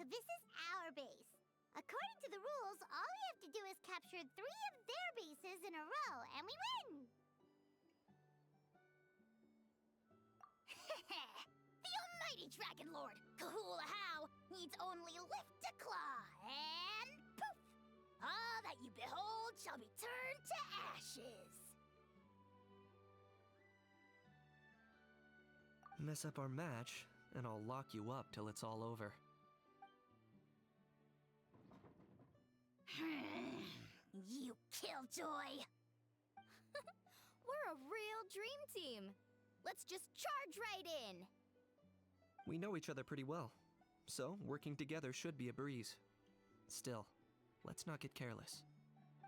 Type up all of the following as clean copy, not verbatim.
so this is our base. According to the rules, all we have to do is capture 3 of their bases in a row, and we win! The almighty Dragon Lord, Kahula-How, needs only lift a claw, and poof! All that you behold shall be turned to ashes. Mess up our match, and I'll lock you up till it's all over. You killjoy! We're a real dream team. Let's just charge right in. We know each other pretty well, so working together should be a breeze. Still, let's not get careless.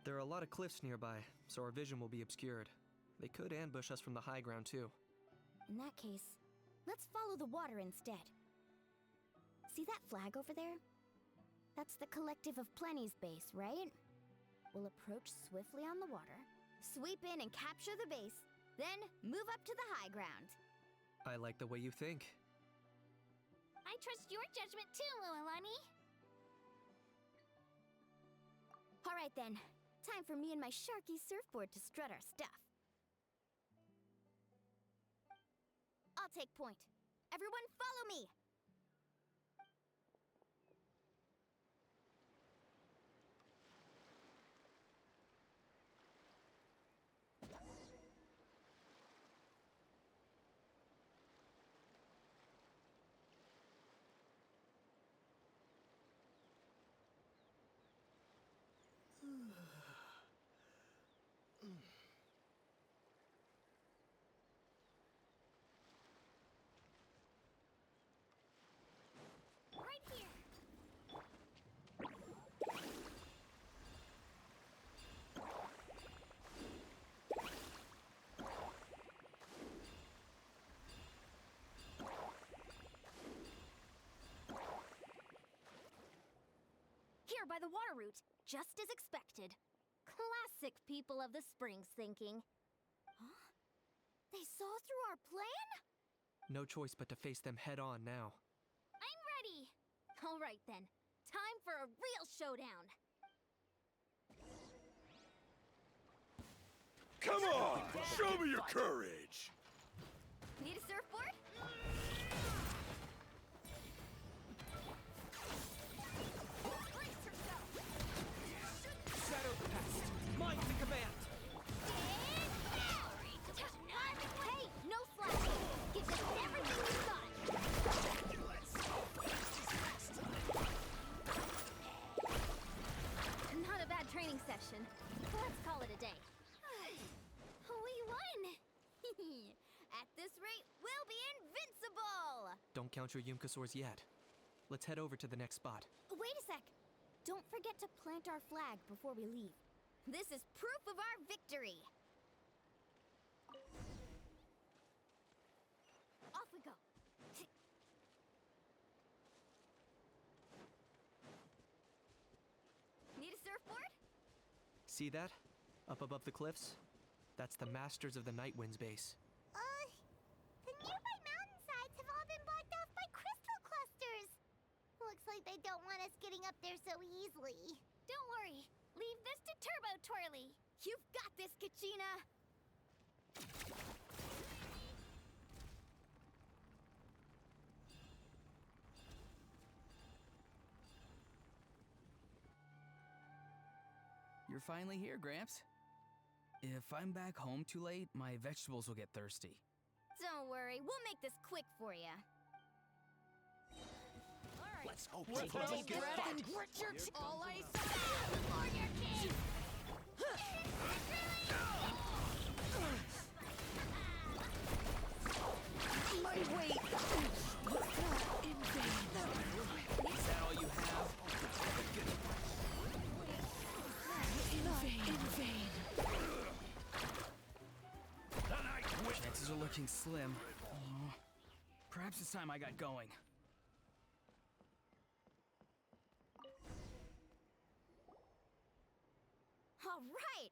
There are a lot of cliffs nearby, so our vision will be obscured. They could ambush us from the high ground too. In that case, let's follow the water instead. See that flag over there? That's the Collective of Plenty's base, right? We'll approach swiftly on the water, sweep in and capture the base, then move up to the high ground. I like the way you think. I trust your judgment too, Lualani. All right then, time for me and my Sharky surfboard to strut our stuff. I'll take point. Everyone follow me! Right here! Here by the water route, just as expected. Classic people of the Springs thinking. Huh? They saw through our plan? No choice but to face them head on now. I'm ready! All right then, time for a real showdown. Come on! Show me your courage! Need a surfboard? Brace yourself! Shadow the past! Mind the command! Hey, no slacking! Give us everything you got! Not a bad training session. Let's call it a day. We won! At this rate, we'll be invincible! Don't count your Yumkasaurs yet. Let's head over to the next spot. Wait a sec! Don't forget to plant our flag before we leave. This is proof of our victory! Off we go. Need a surfboard? See that? Up above the cliffs? That's the Masters of the Night Wind's base. The nearby mountainsides have all been blocked off by crystal clusters. Looks like they don't want us getting up there so easily. Don't worry. Leave this to Turbo Twirly. You've got this, Kachina! You're finally here, Gramps. If I'm back home too late, my vegetables will get thirsty. Don't worry, we'll make this quick for you. Alright. Let's hope Take we a don't deep get breath fucked. and grit your teeth. All I saw before your king! My weight was not in vain. Is that all you have? In vain. Chances are looking slim. Oh, perhaps it's time I got going. All right!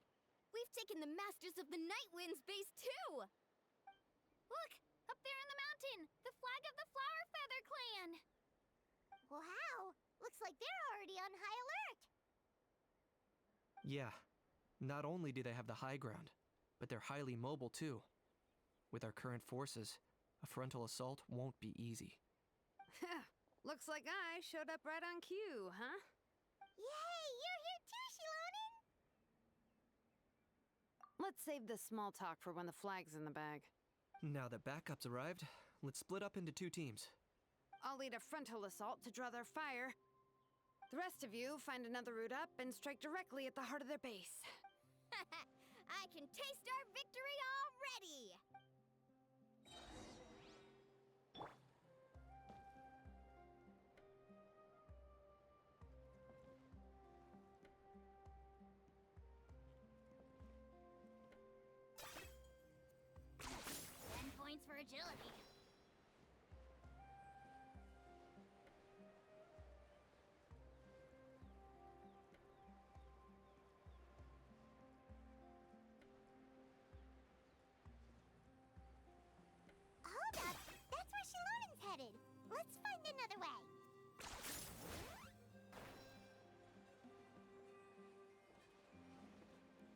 We've taken the Masters of the Night Wind's base too! Look! Up there in the mountain! The flag of the Flower Feather Clan! Wow! like they're already on high alert. Yeah, not only do they have the high ground, but they're highly mobile too. With our current forces, a frontal assault won't be easy. Looks like I showed up right on cue, huh? Yay, you're here too, Shilonen! Let's save this small talk for when the flag's in the bag. Now that backup's arrived, let's split up into 2 teams. I'll lead a frontal assault to draw their fire. The rest of you find another route up and strike directly at the heart of their base. I can taste our victory already! Points for agility. Hold up! That's where Shilonen's headed. Let's find another way.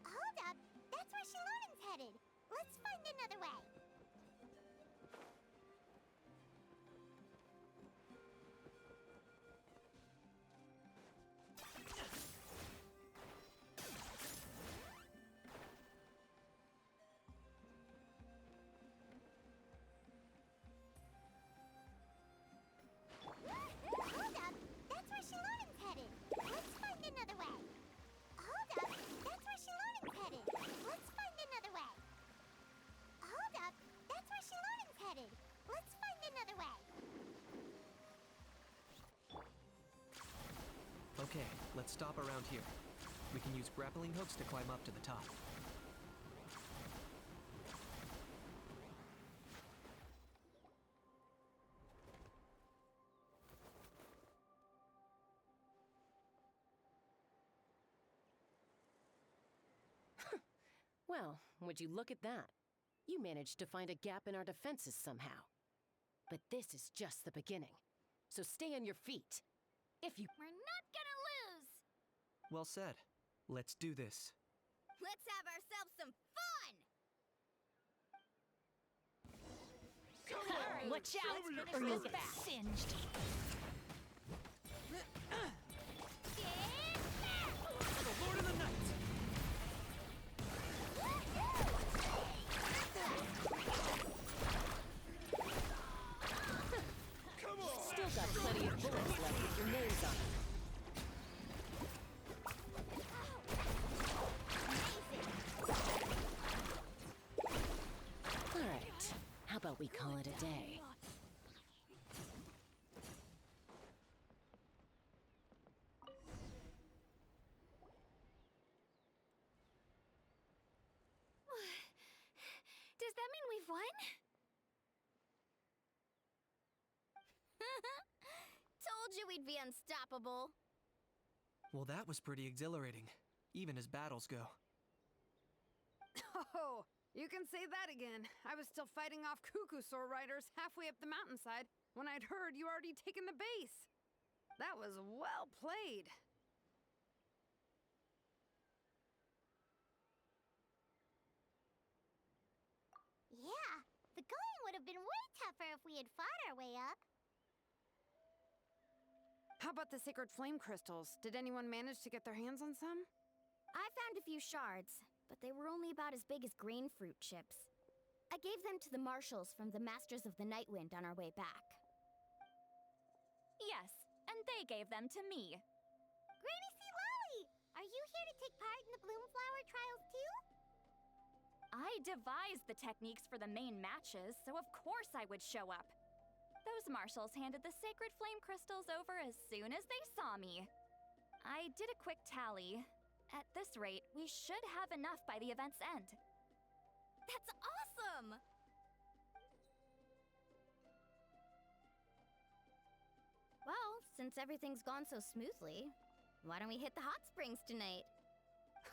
Hold up! That's where Shilonen's headed. Let's find another way. Hold up! That's where Shilonen's headed. Let's find another way. Hold up! That's where Shilonen's headed. Let's find another way. Hold up! That's where Shilonen's headed. Let's find another way. Okay, let's stop around here. We can use grappling hooks to climb up to the top. Well, would you look at that? You managed to find a gap in our defenses somehow. But this is just the beginning. So stay on your feet. If you... We're not gonna lose! Well said. Let's do this. Let's have ourselves some fun! Watch out, or you'll get singed. The Lord of the Night! Come on! still got plenty of bullets left with your names on them. All right, how about we call it a day? Does that mean we've won? Told you we'd be unstoppable. Well, that was pretty exhilarating, even as battles go. Oh, you can say that again. I was still fighting off Cuckoosaur riders halfway up the mountainside when I'd heard you already taken the base. That was well played. Yeah, the going would have been way tougher if we had fought our way up. How about the sacred flame crystals? Did anyone manage to get their hands on some? I found a few shards, but they were only about as big as grain fruit chips. I gave them to the marshals from the Masters of the Nightwind on our way back. Yes, and they gave them to me. Granny C. Lolly, are you here to take part in the Bloomflower trials too? I devised the techniques for the main matches, so of course I would show up. Those marshals handed the sacred flame crystals over as soon as they saw me. I did a quick tally. At this rate, we should have enough by the event's end. That's awesome! Well, since everything's gone so smoothly, why don't we hit the hot springs tonight?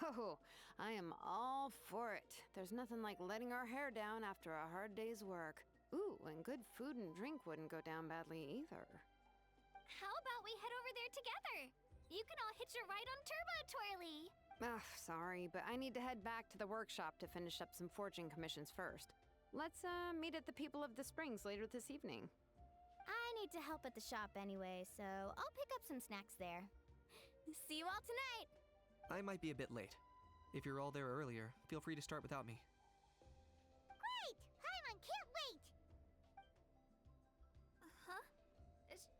Oh, I am all for it. There's nothing like letting our hair down after a hard day's work. Ooh, and good food and drink wouldn't go down badly either. How about we head over there together? You can all hitch a ride on Turbo Twirly. Ugh, sorry, but I need to head back to the workshop to finish up some forging commissions first. Let's, meet at the People of the Springs later this evening. I need to help at the shop anyway, so I'll pick up some snacks there. See you all tonight! I might be a bit late. If you're all there earlier, feel free to start without me. Great! Paimon can't wait! Huh?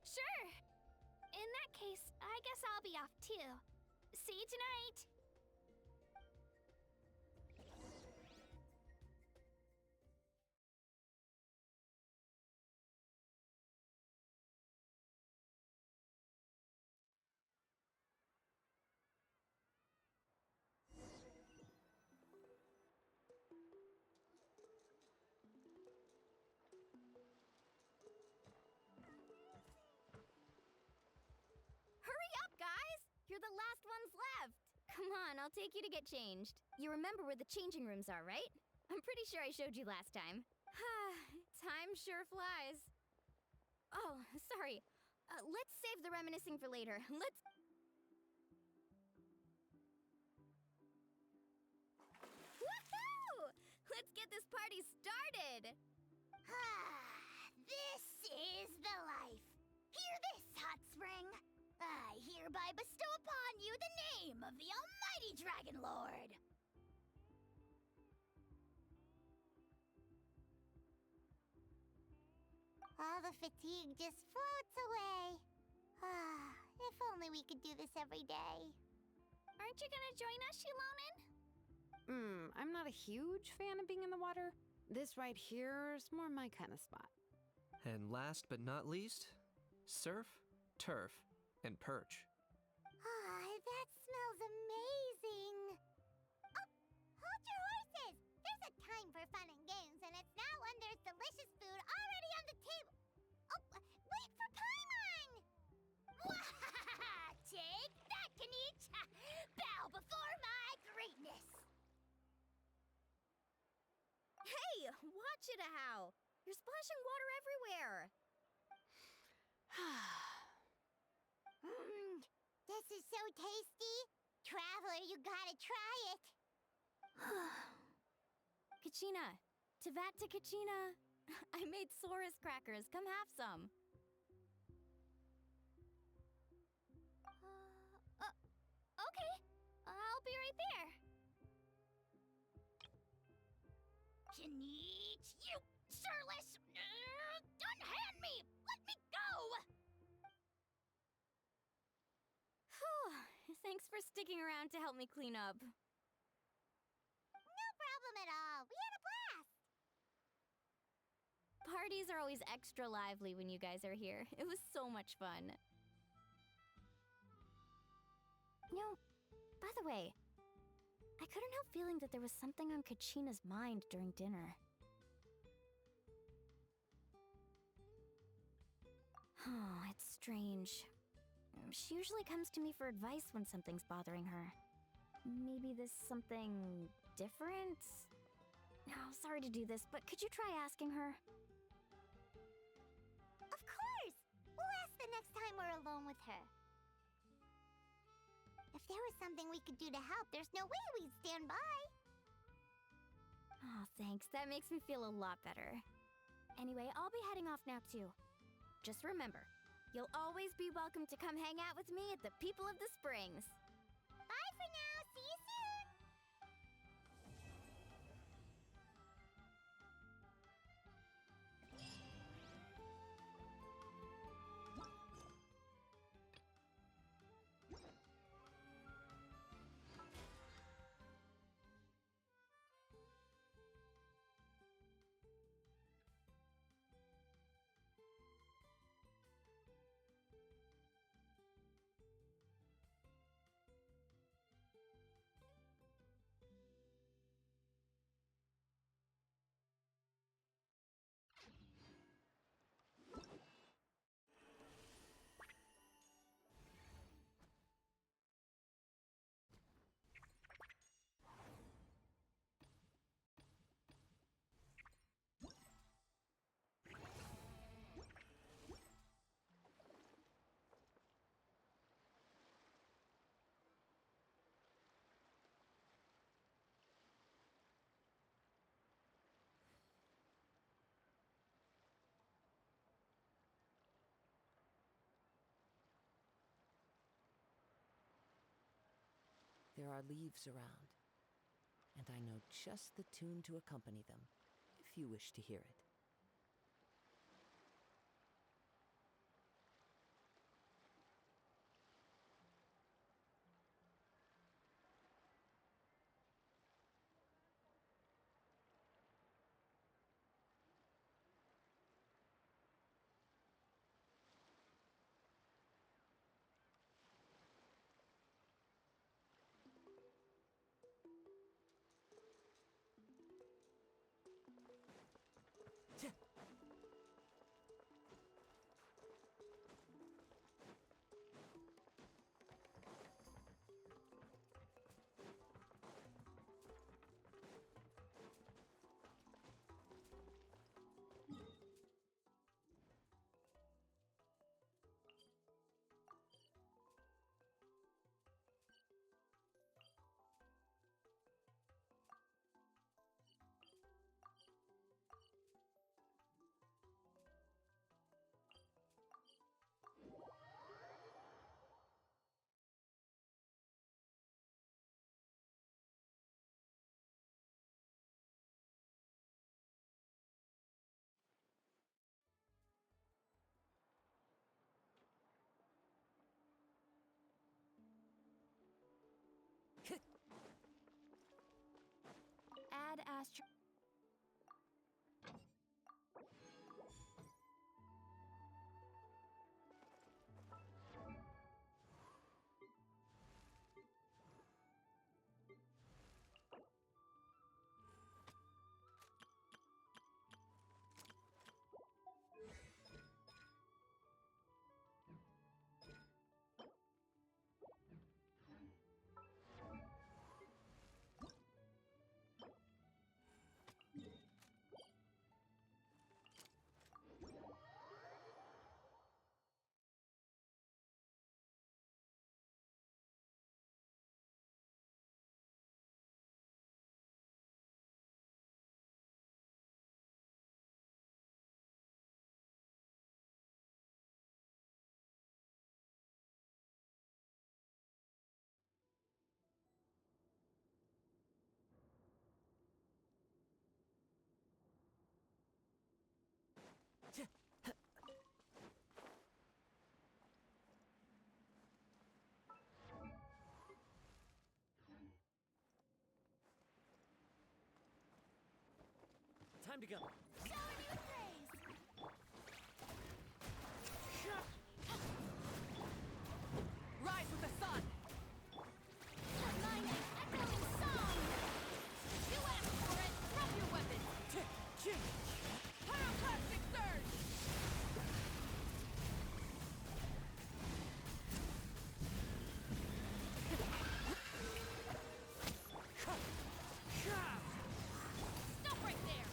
Sure. In that case, I guess I'll be off too. See you tonight! Hurry up, guys! You're the last ones left! Come on, I'll take you to get changed. You remember where the changing rooms are, right? I'm pretty sure I showed you last time. Time sure flies. Oh, sorry. Let's save the reminiscing for later. Let's... Woohoo! Let's get this party started! This is the life. Hear this, hot spring. I hereby bestow upon you the name of the Almighty Dragon Lord. All the fatigue just floats away. If only we could do this every day. Aren't you gonna join us, Shilonen? I'm not a huge fan of being in the water. This right here is more my kind of spot. And last but not least, surf, turf, and perch. That smells amazing. Oh, hold your horses. There's a time for fun and games, and it's now when there's delicious food already on the table. Oh, wait for Paimon! Take that, Kanich! Bow before my greatness. Hey, watch it, How! You're splashing water everywhere! This is so tasty. Traveler, you gotta try it. Kachina! Tavat to Kachina! I made Sora's crackers. Come have some. Okay. I'll be right there. Kanich, you surless! Unhand me! Let me go! Thanks for sticking around to help me clean up. No problem at all. We had a blast. Parties are always extra lively when you guys are here. It was so much fun. You know, by the way, I couldn't help feeling that there was something on Kachina's mind during dinner. Oh, it's strange. She usually comes to me for advice when something's bothering her. Maybe this something different? Oh, sorry to do this, but could you try asking her? Of course! We'll ask the next time we're alone with her. If there was something we could do to help, there's no way we'd stand by. Oh, thanks. That makes me feel a lot better. Anyway, I'll be heading off now, too. Just remember, you'll always be welcome to come hang out with me at the People of the Springs. Bye for now. See you soon. There are leaves around, and I know just the tune to accompany them, if you wish to hear it. Add astro. Time to go. Rise with the sun! Mine an echoing song! You asked for it! Drop your weapons! Pyroclastic surge! Stop right there!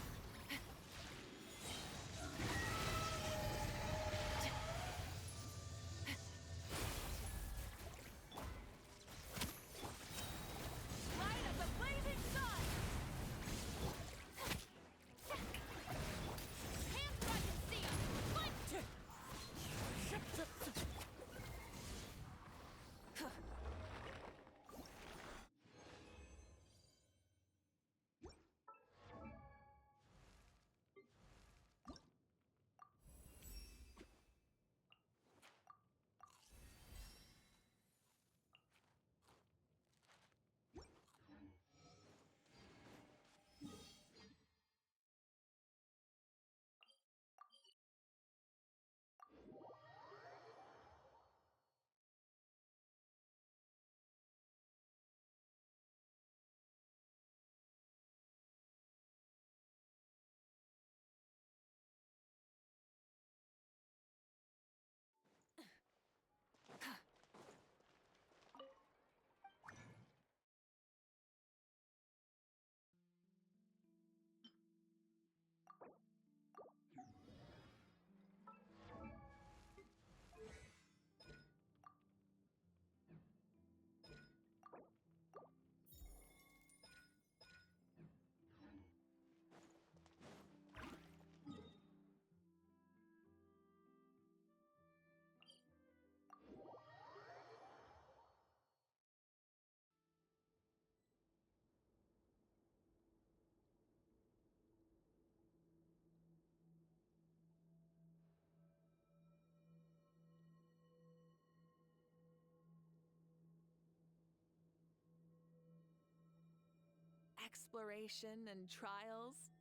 exploration and trials.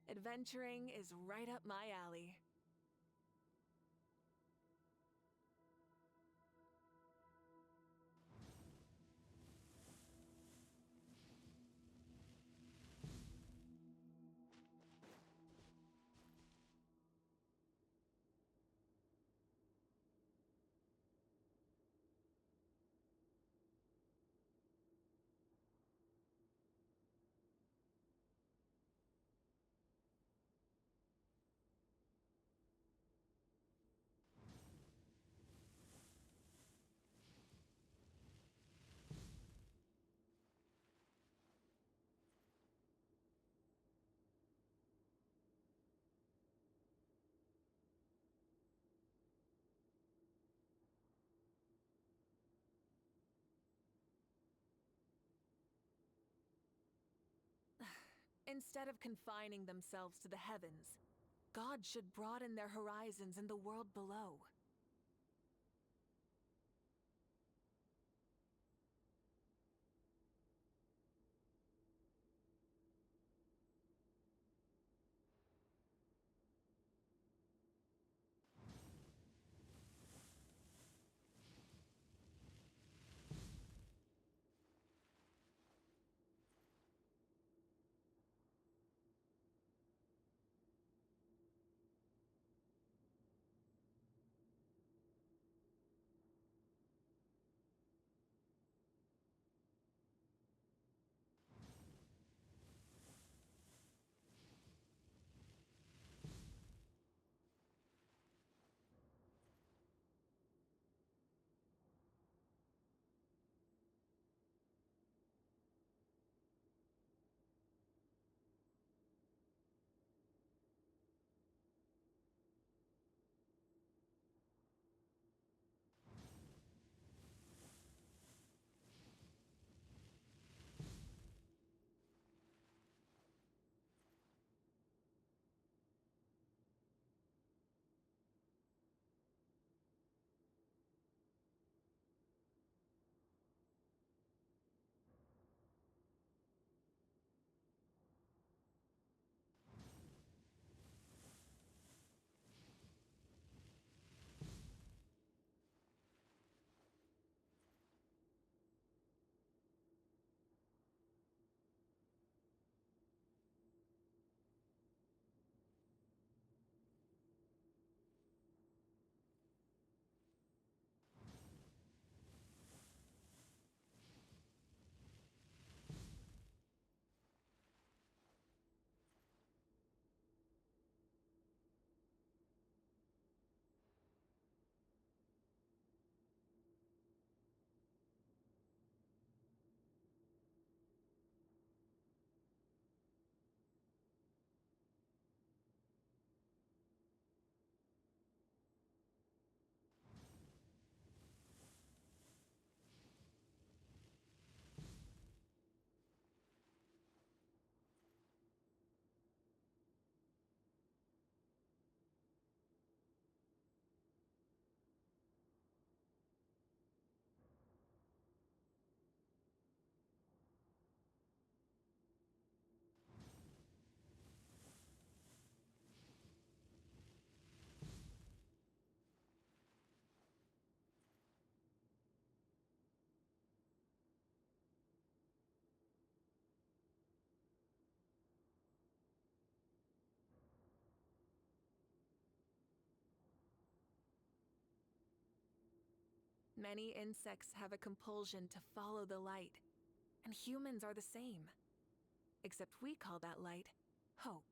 Adventuring is right up my alley. Instead of confining themselves to the heavens, God should broaden their horizons in the world below. Many insects have a compulsion to follow the light, and humans are the same. Except we call that light hope.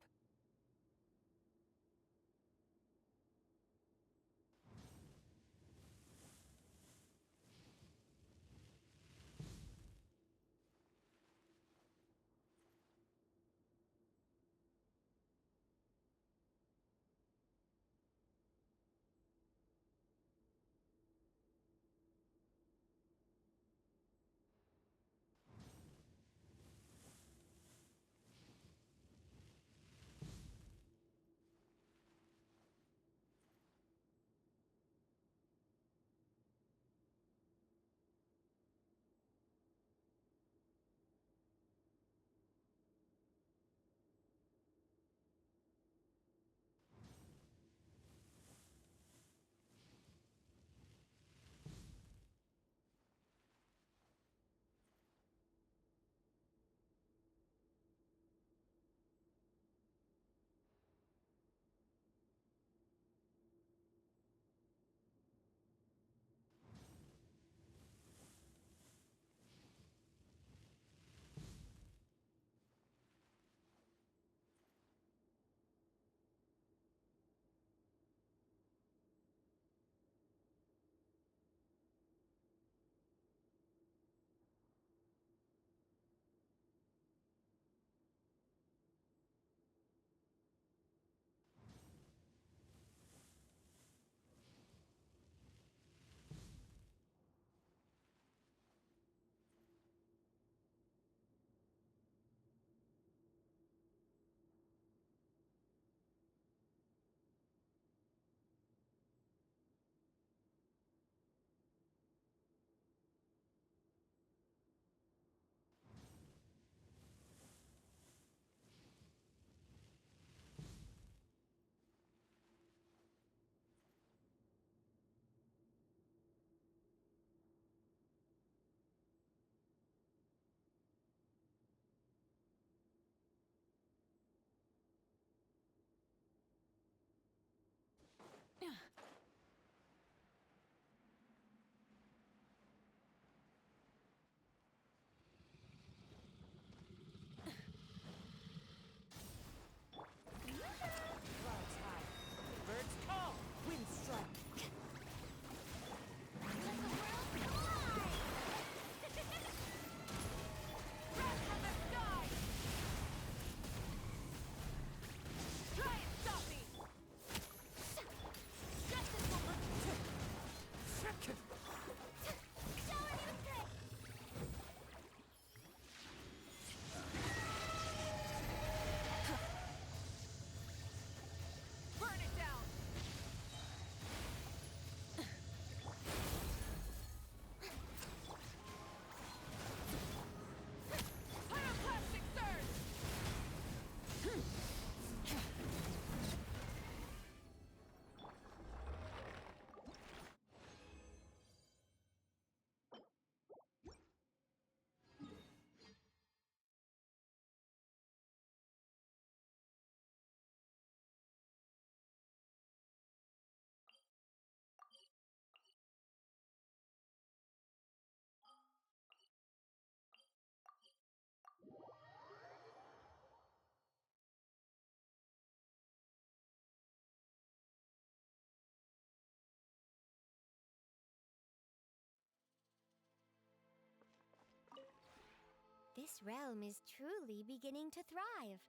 This realm is truly beginning to thrive.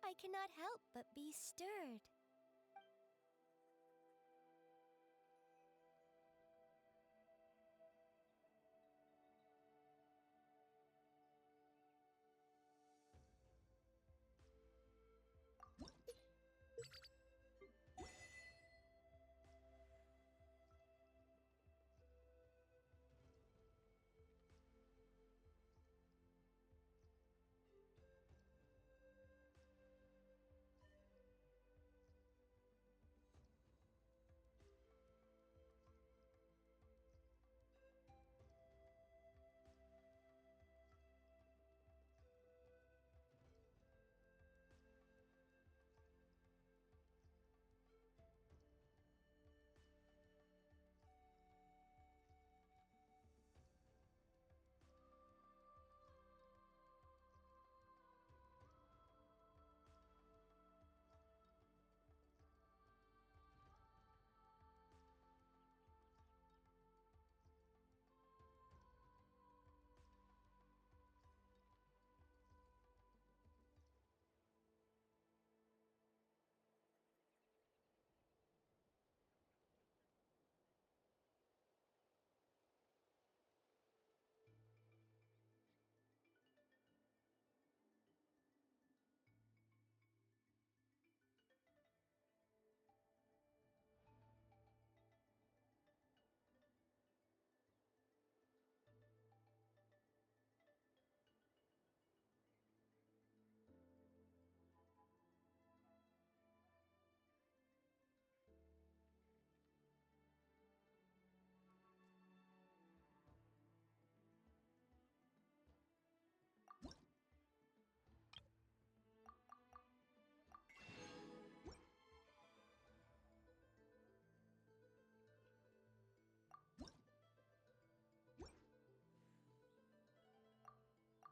I cannot help but be stirred.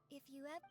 If you have...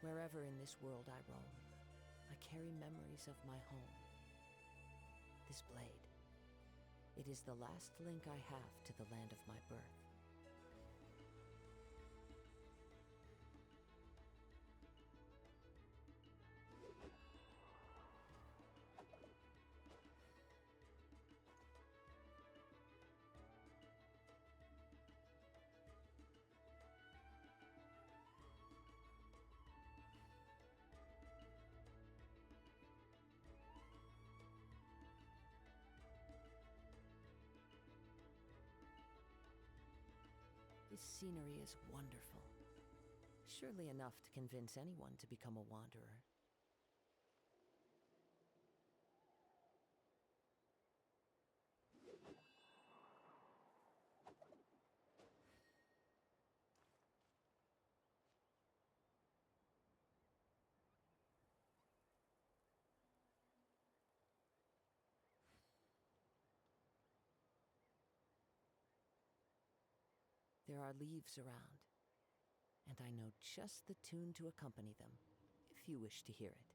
Wherever in this world I roam, I carry memories of my home. This blade, it is the last link I have to the land of my birth. This scenery is wonderful. Surely enough to convince anyone to become a wanderer. There are leaves around, and I know just the tune to accompany them, if you wish to hear it.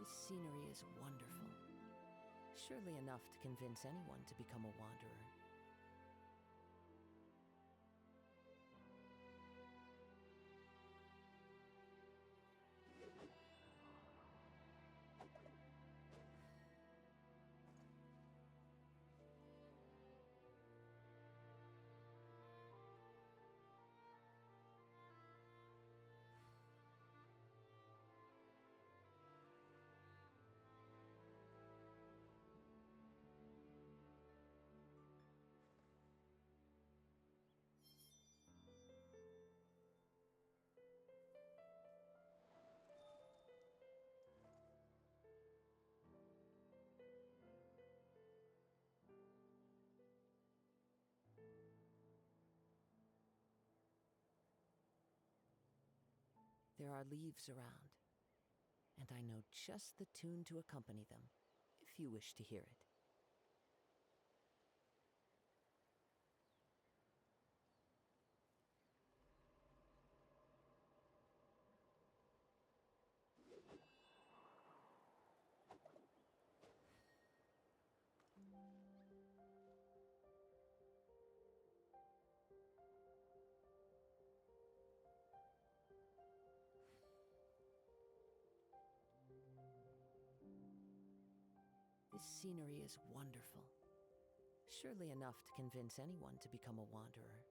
This scenery is wonderful. Surely enough to convince anyone to become a wanderer. There are leaves around, and I know just the tune to accompany them, if you wish to hear it. This scenery is wonderful. Surely enough to convince anyone to become a wanderer.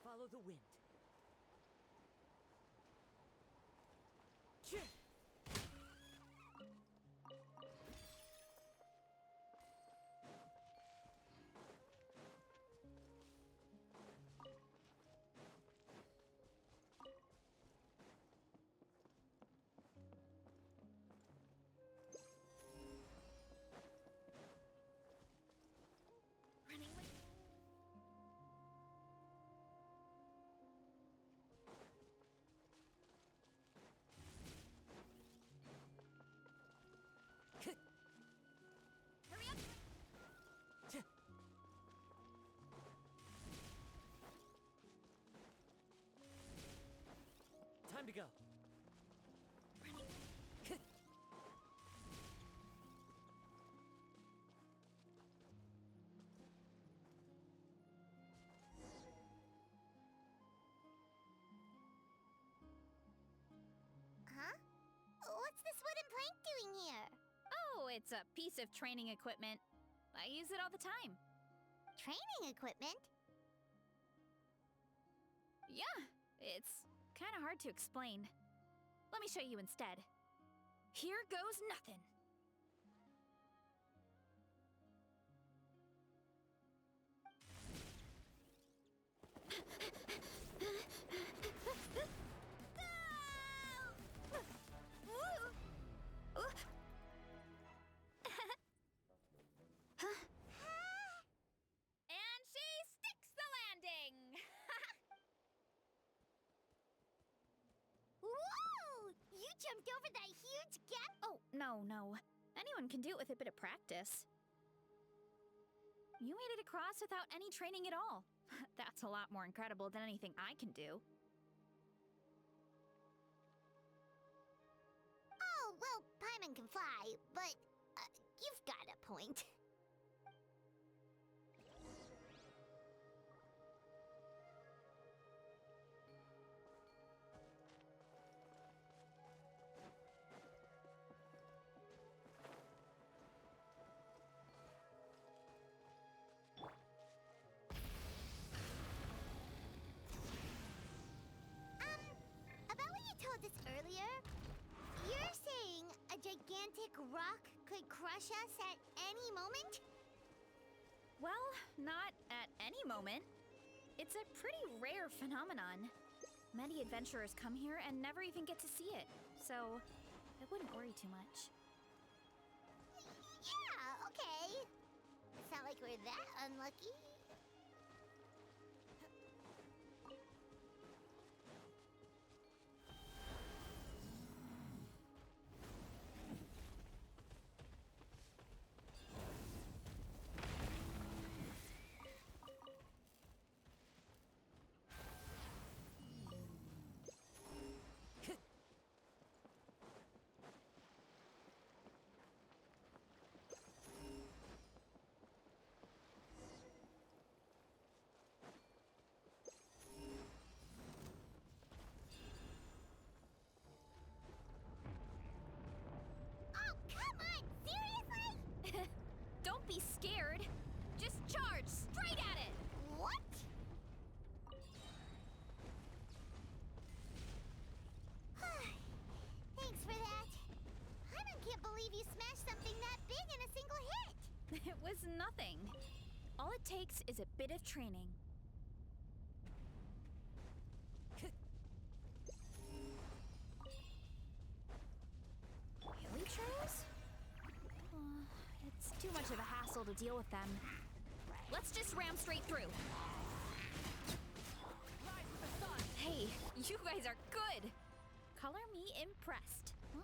Follow the wind. Time to go. Huh? What's this wooden plank doing here? Oh, it's a piece of training equipment. I use it all the time. Training equipment? Yeah, it's kind of hard to explain. Let me show you instead. Here goes nothing. And she sticks the landing! Whoa! You jumped jumped over that huge gap? Oh, no. Anyone can do it with a bit of practice. You made it across without any training at all. That's a lot more incredible than anything I can do. Oh, well, Paimon can fly, but you've got a point. About what you told us earlier, you're saying a gigantic rock could crush us at any moment? Well, not at any moment. It's a pretty rare phenomenon. Many adventurers come here and never even get to see it, so I wouldn't worry too much. Yeah, okay. It's not like we're that unlucky. Oh, come on! Seriously? Don't be scared. Just charge straight at it. What? Thanks for that. Paimon can't believe you smashed something that big in a single hit. It was nothing. All it takes is a bit of training. Hilly trails? It's too much of a hassle to deal with them. Let's just ram straight through. Hey, you guys are good. Color me impressed. Huh?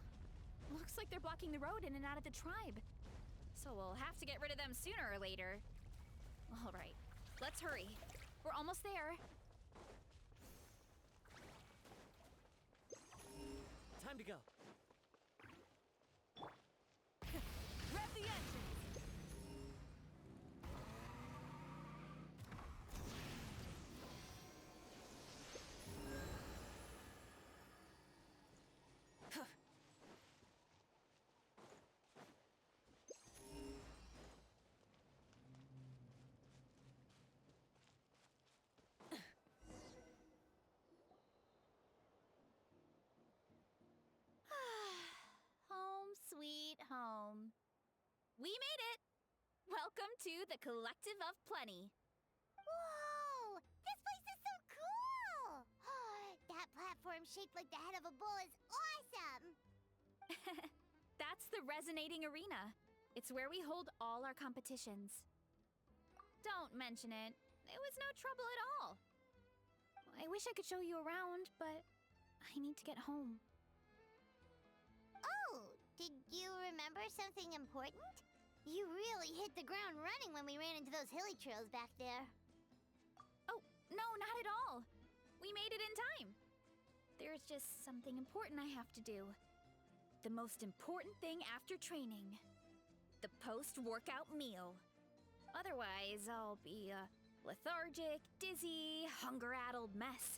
Looks like they're blocking the road in and out of the tribe. So we'll have to get rid of them sooner or later. All right, let's hurry. We're almost there. Time to go. Rev the engine! Home sweet home. We made it! Welcome to the Collective of Plenty. Whoa! This place is so cool! That platform shaped like the head of a bull is awesome! That's the Resonating Arena. It's where we hold all our competitions. Don't mention it. It was no trouble at all. I wish I could show you around, but I need to get home. Oh, did you remember something important? You really hit the ground running when we ran into those hilly trails back there. Oh, no, not at all. We made it in time. There's just something important I have to do. The most important thing after training. The post-workout meal. Otherwise, I'll be a lethargic, dizzy, hunger-addled mess.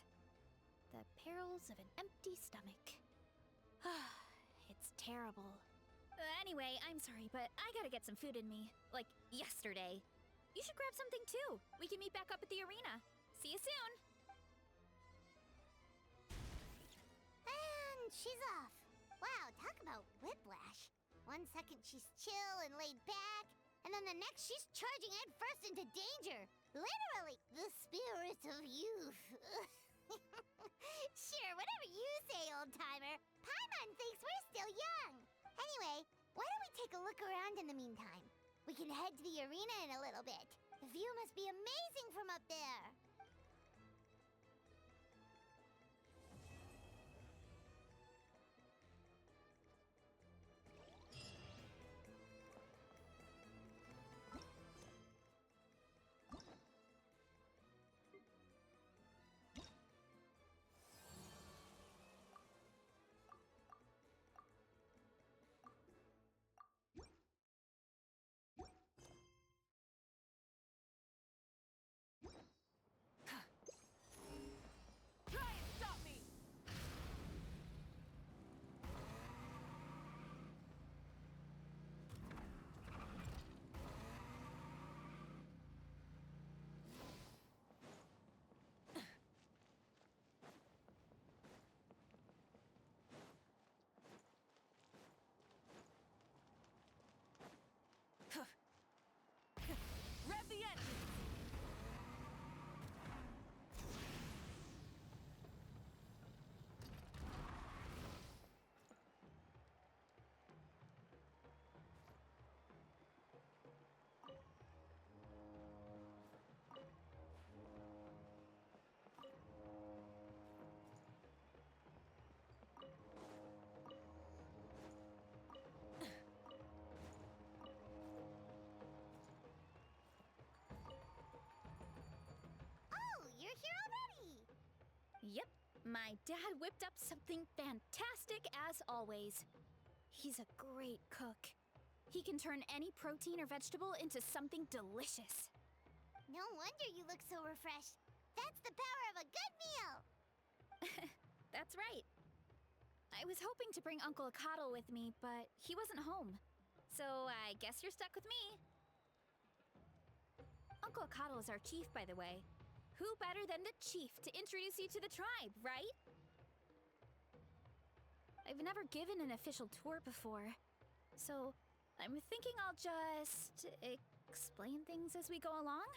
The perils of an empty stomach. It's terrible. Anyway, I'm sorry, but I gotta get some food in me. Like, yesterday. You should grab something too. We can meet back up at the arena. See you soon! And she's off. Wow, talk about whiplash. 1 second she's chill and laid back, and then the next she's charging headfirst into danger. Literally, the spirit of youth. Sure, whatever you say, old-timer. Paimon thinks we're still young. Anyway, why don't we take a look around in the meantime? We can head to the arena in a little bit. The view must be amazing from up there. Yep, my dad whipped up something fantastic as always. He's a great cook. He can turn any protein or vegetable into something delicious. No wonder you look so refreshed. That's the power of a good meal! That's right. I was hoping to bring Uncle Akatl with me, but he wasn't home. So I guess you're stuck with me. Uncle Akatl is our chief, by the way. Who better than the chief to introduce you to the tribe, right? I've never given an official tour before, so I'm thinking I'll just explain things as we go along.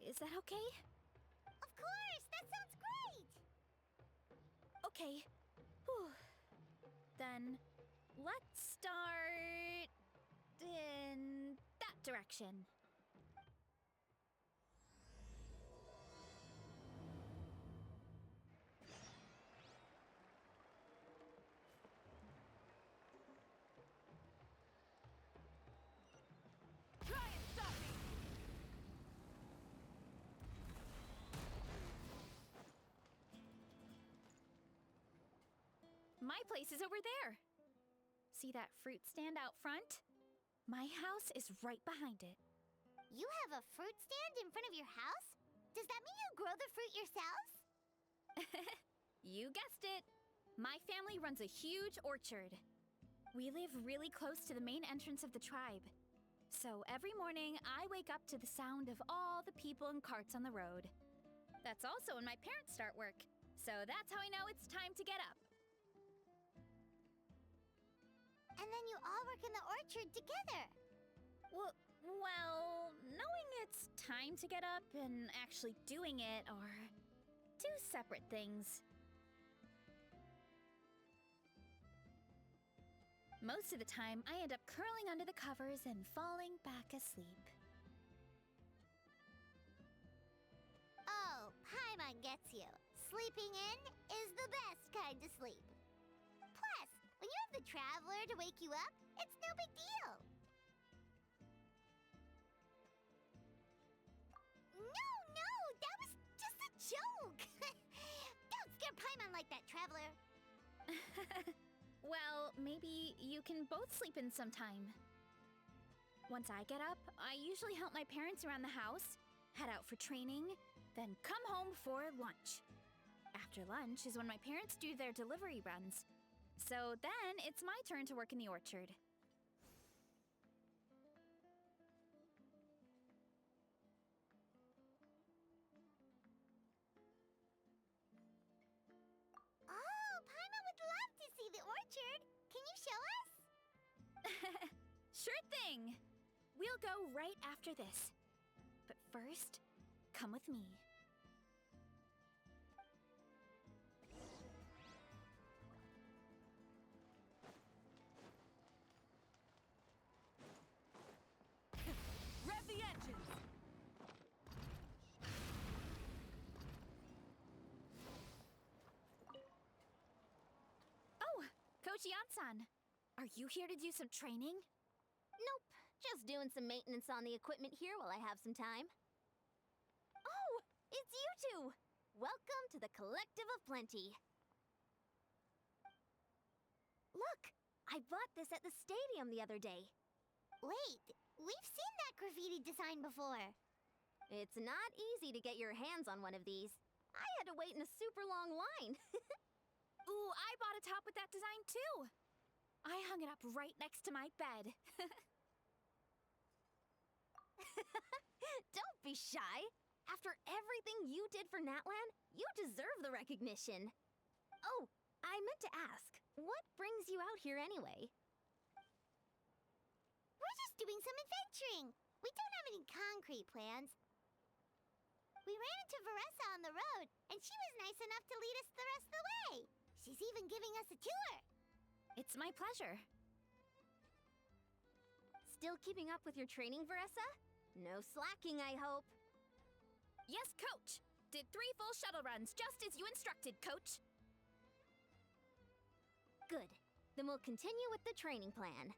Is that okay? Of course! That sounds great! Okay. Whew. Then let's start in that direction. Try and stop me! My place is over there. See that fruit stand out front? My house is right behind it. You have a fruit stand in front of your house? Does that mean you grow the fruit yourselves? You guessed it. My family runs a huge orchard. We live really close to the main entrance of the tribe. So every morning, I wake up to the sound of all the people and carts on the road. That's also when my parents start work. So that's how I know it's time to get up. And then you all work in the orchard together. Well, knowing it's time to get up and actually doing it are two separate things. Most of the time, I end up curling under the covers and falling back asleep. Oh, Paimon gets you. Sleeping in is the best kind of sleep. Plus, when you have the Traveler to wake you up, it's no big deal. No, that was just a joke. Don't scare Paimon like that, Traveler. Well, maybe you can both sleep in sometime. Once I get up, I usually help my parents around the house, head out for training, then come home for lunch. After lunch is when my parents do their delivery runs. So then it's my turn to work in the orchard. Oh, Paimon would love to see the orchard. Can you show us? Sure thing! We'll go right after this. But first, come with me. Rev the engines! Oh, Coach Yansan, are you here to do some training? Nope. Just doing some maintenance on the equipment here while I have some time. Oh, it's you two! Welcome to the Collective of Plenty. Look, I bought this at the stadium the other day. Wait, we've seen that graffiti design before. It's not easy to get your hands on one of these. I had to wait in a super long line. Ooh, I bought a top with that design too. I hung it up right next to my bed. Don't be shy. After everything you did for Natlan, you deserve the recognition. Oh, I meant to ask, what brings you out here anyway? We're just doing some adventuring. We don't have any concrete plans. We ran into Varesa on the road, and she was nice enough to lead us the rest of the way. She's even giving us a tour. It's my pleasure. Still keeping up with your training, Varesa? No slacking, I hope. Yes, Coach. Did 3 full shuttle runs, just as you instructed, Coach. Good. Then we'll continue with the training plan.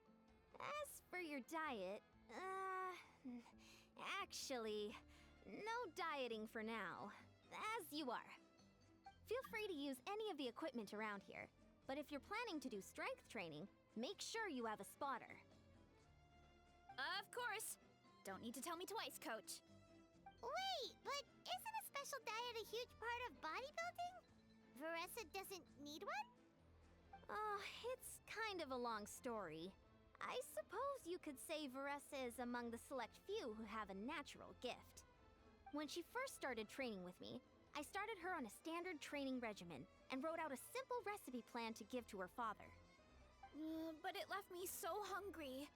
As for your diet, actually, no dieting for now. As you are. Feel free to use any of the equipment around here, but if you're planning to do strength training, make sure you have a spotter. Of course. Don't need to tell me twice, Coach. Wait, but isn't a special diet a huge part of bodybuilding? Varesa doesn't need one? Oh, it's kind of a long story. I suppose you could say Varesa is among the select few who have a natural gift. When she first started training with me, I started her on a standard training regimen and wrote out a simple recipe plan to give to her father. But it left me so hungry.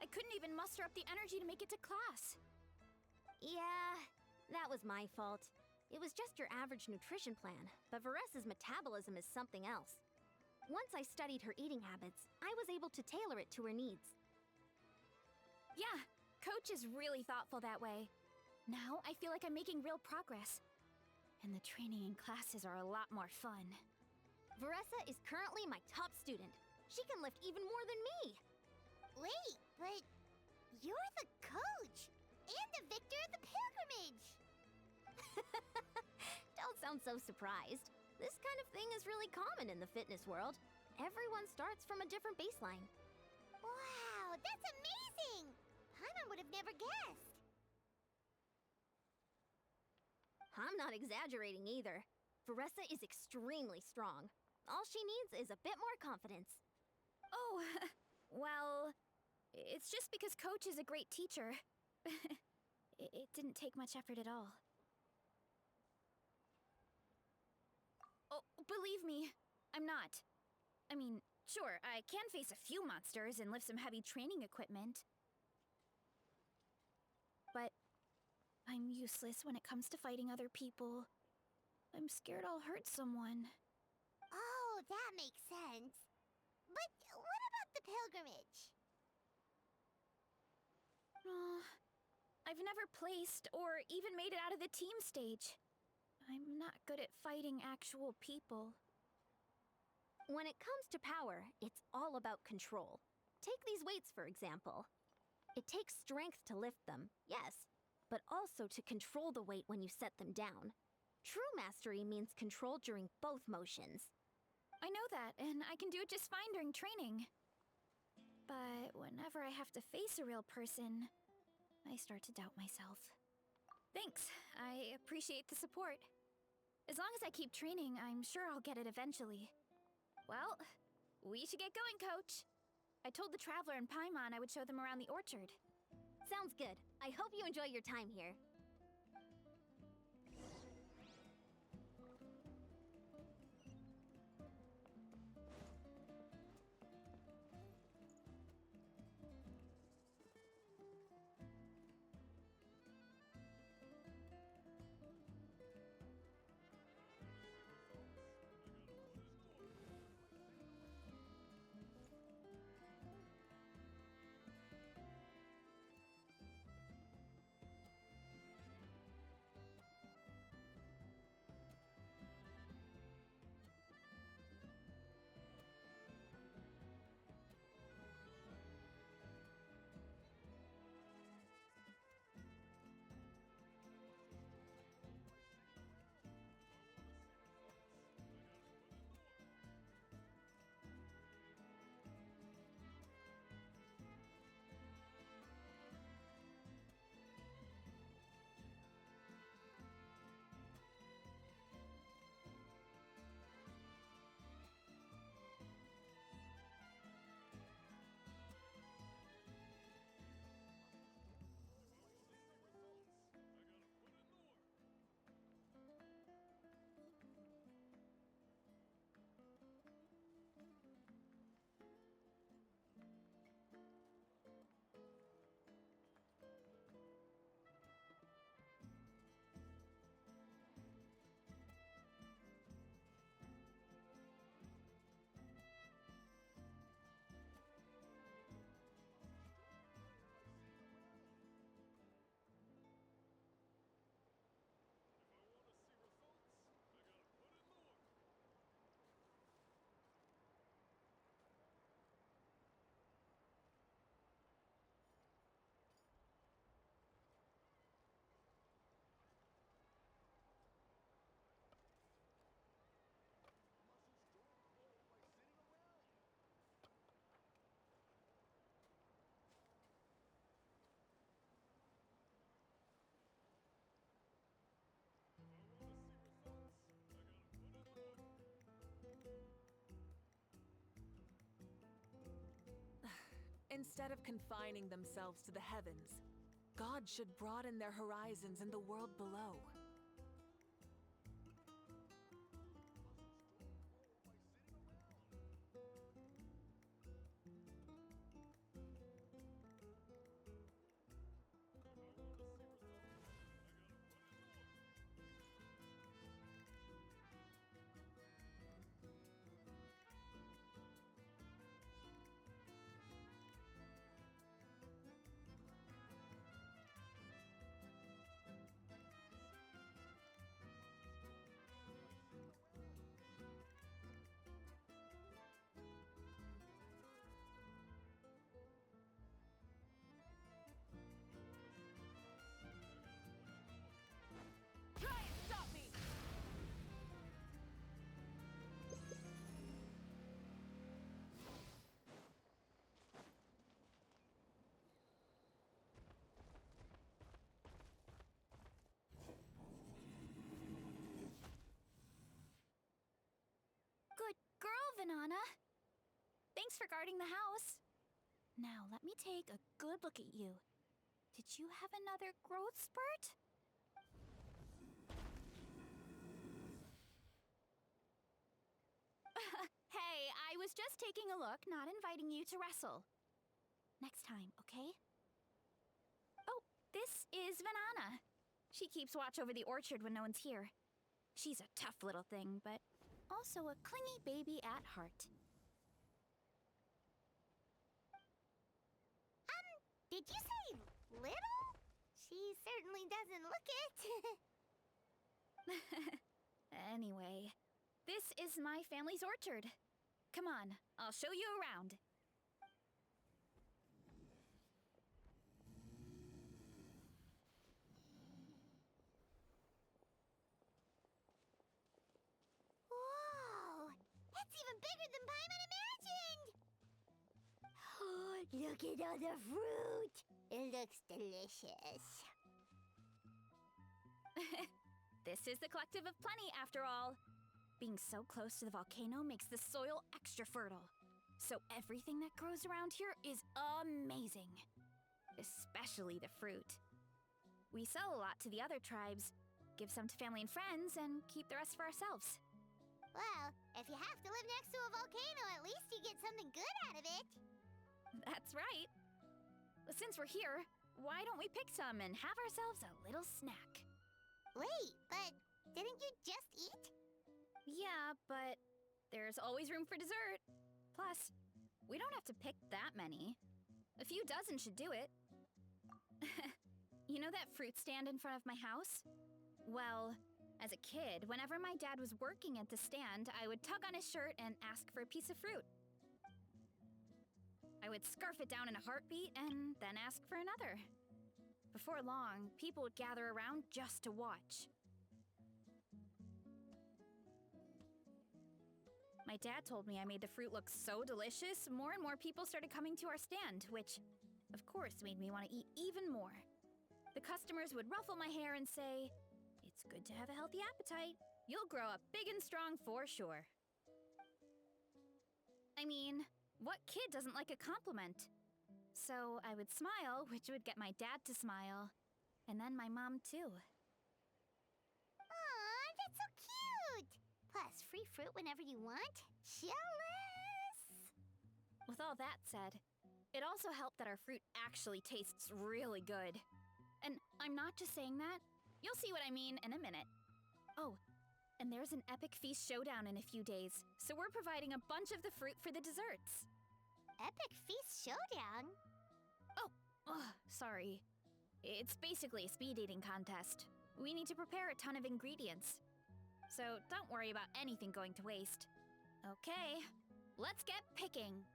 I couldn't even muster up the energy to make it to class. Yeah, that was my fault. It was just your average nutrition plan, but Varesa's metabolism is something else. Once I studied her eating habits, I was able to tailor it to her needs. Yeah, Coach is really thoughtful that way. Now I feel like I'm making real progress. And the training and classes are a lot more fun. Varesa is currently my top student. She can lift even more than me. Wait, but you're the coach and the victor of the pilgrimage. Don't sound so surprised. This kind of thing is really common in the fitness world. Everyone starts from a different baseline. Wow, that's amazing! Paimon would have never guessed. I'm not exaggerating either. Varesa is extremely strong. All she needs is a bit more confidence. Oh, well, it's just because Coach is a great teacher. It didn't take much effort at all. Oh, believe me, I'm not. I mean, sure, I can face a few monsters and lift some heavy training equipment. But I'm useless when it comes to fighting other people. I'm scared I'll hurt someone. Oh, that makes sense. But what about the pilgrimage? I've never placed or even made it out of the team stage. I'm not good at fighting actual people. When it comes to power, it's all about control. Take these weights, for example. It takes strength to lift them, yes, but also to control the weight when you set them down. True mastery means control during both motions. I know that, and I can do it just fine during training. But whenever I have to face a real person, I start to doubt myself. Thanks, I appreciate the support. As long as I keep training, I'm sure I'll get it eventually. Well, we should get going, Coach. I told the Traveler and Paimon I would show them around the orchard. Sounds good. I hope you enjoy your time here. Instead of confining themselves to the heavens, gods should broaden their horizons in the world below. Try and stop me! Good girl, Vanana. Thanks for guarding the house. Now, let me take a good look at you. Did you have another growth spurt? Hey, I was just taking a look, not inviting you to wrestle. Next time, okay? Oh, this is Vanana. She keeps watch over the orchard when no one's here. She's a tough little thing, but also a clingy baby at heart. Did you say little? She certainly doesn't look it. Anyway, this is my family's orchard. Come on, I'll show you around. Whoa! It's even bigger than Paimon imagined! Look at all the fruit! It looks delicious. This is the Collective of Plenty, after all. Being so close to the volcano makes the soil extra fertile. So everything that grows around here is amazing. Especially the fruit. We sell a lot to the other tribes, give some to family and friends, and keep the rest for ourselves. Well, if you have to live next to a volcano, at least you get something good out of it. That's right. Since we're here, why don't we pick some and have ourselves a little snack? Wait, but didn't you just eat? Yeah, but there's always room for dessert. Plus, we don't have to pick that many. A few dozen should do it. You know that fruit stand in front of my house? Well, as a kid, whenever my dad was working at the stand, I would tug on his shirt and ask for a piece of fruit. I would scarf it down in a heartbeat and then ask for another. Before long, people would gather around just to watch. My dad told me I made the fruit look so delicious, more and more people started coming to our stand, which, of course, made me want to eat even more. The customers would ruffle my hair and say, "It's good to have a healthy appetite. You'll grow up big and strong for sure." I mean, what kid doesn't like a compliment? So I would smile, which would get my dad to smile, and then my mom too. Aw, that's so cute! Plus, free fruit whenever you want. Jealous! With all that said, it also helped that our fruit actually tastes really good. And I'm not just saying that. You'll see what I mean in a minute. Oh, and there's an epic feast showdown in a few days, so we're providing a bunch of the fruit for the desserts. Epic Feast Showdown? Oh, sorry. It's basically a speed eating contest. We need to prepare a ton of ingredients. So don't worry about anything going to waste. Okay, let's get picking.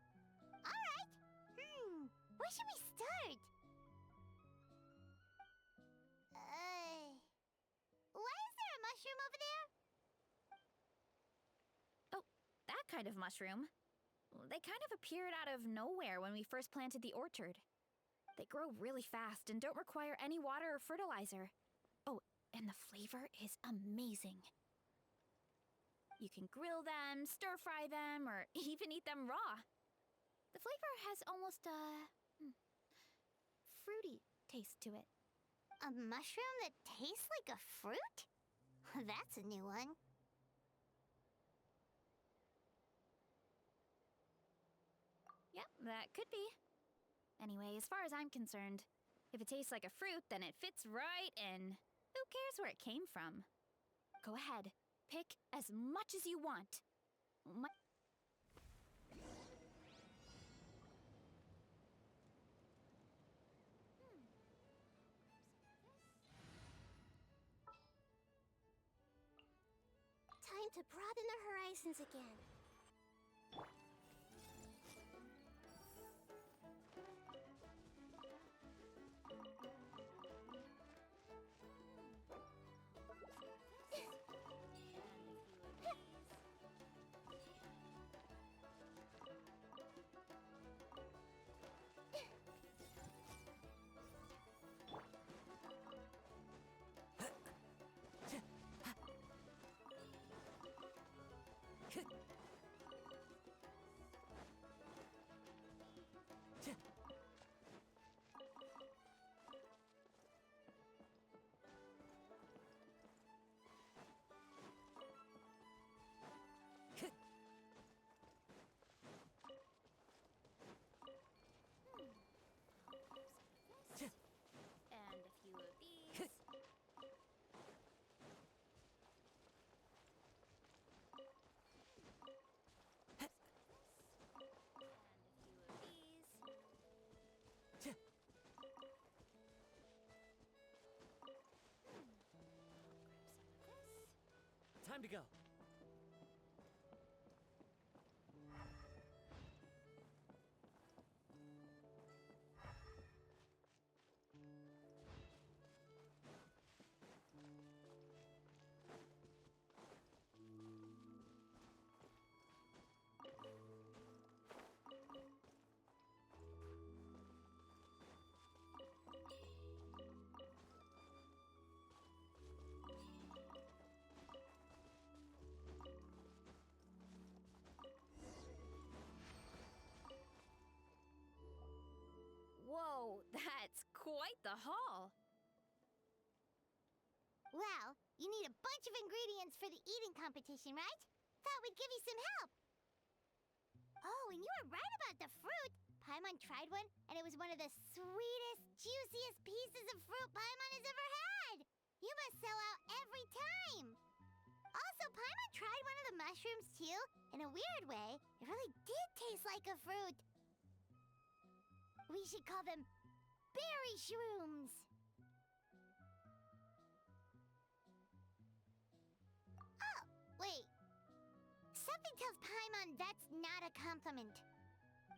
Alright. Where should we start? Why is there a mushroom over there? Oh, that kind of mushroom. They kind of appeared out of nowhere when we first planted the orchard. They grow really fast and don't require any water or fertilizer. Oh, and the flavor is amazing. You can grill them, stir-fry them, or even eat them raw. The flavor has almost a fruity taste to it. A mushroom that tastes like a fruit? That's a new one. Yep, that could be. Anyway, as far as I'm concerned, if it tastes like a fruit, then it fits right in. Who cares where it came from? Go ahead, pick as much as you want. Time to broaden the horizons again. And a few of these. Time to go. Whoa, that's quite the haul. Well, you need a bunch of ingredients for the eating competition, right? Thought we'd give you some help. Oh, and you were right about the fruit. Paimon tried one, and it was one of the sweetest, juiciest pieces of fruit Paimon has ever had. You must sell out every time. Also, Paimon tried one of the mushrooms, too. In a weird way, it really did taste like a fruit. We should call them berry shrooms. Oh, wait. Something tells Paimon that's not a compliment.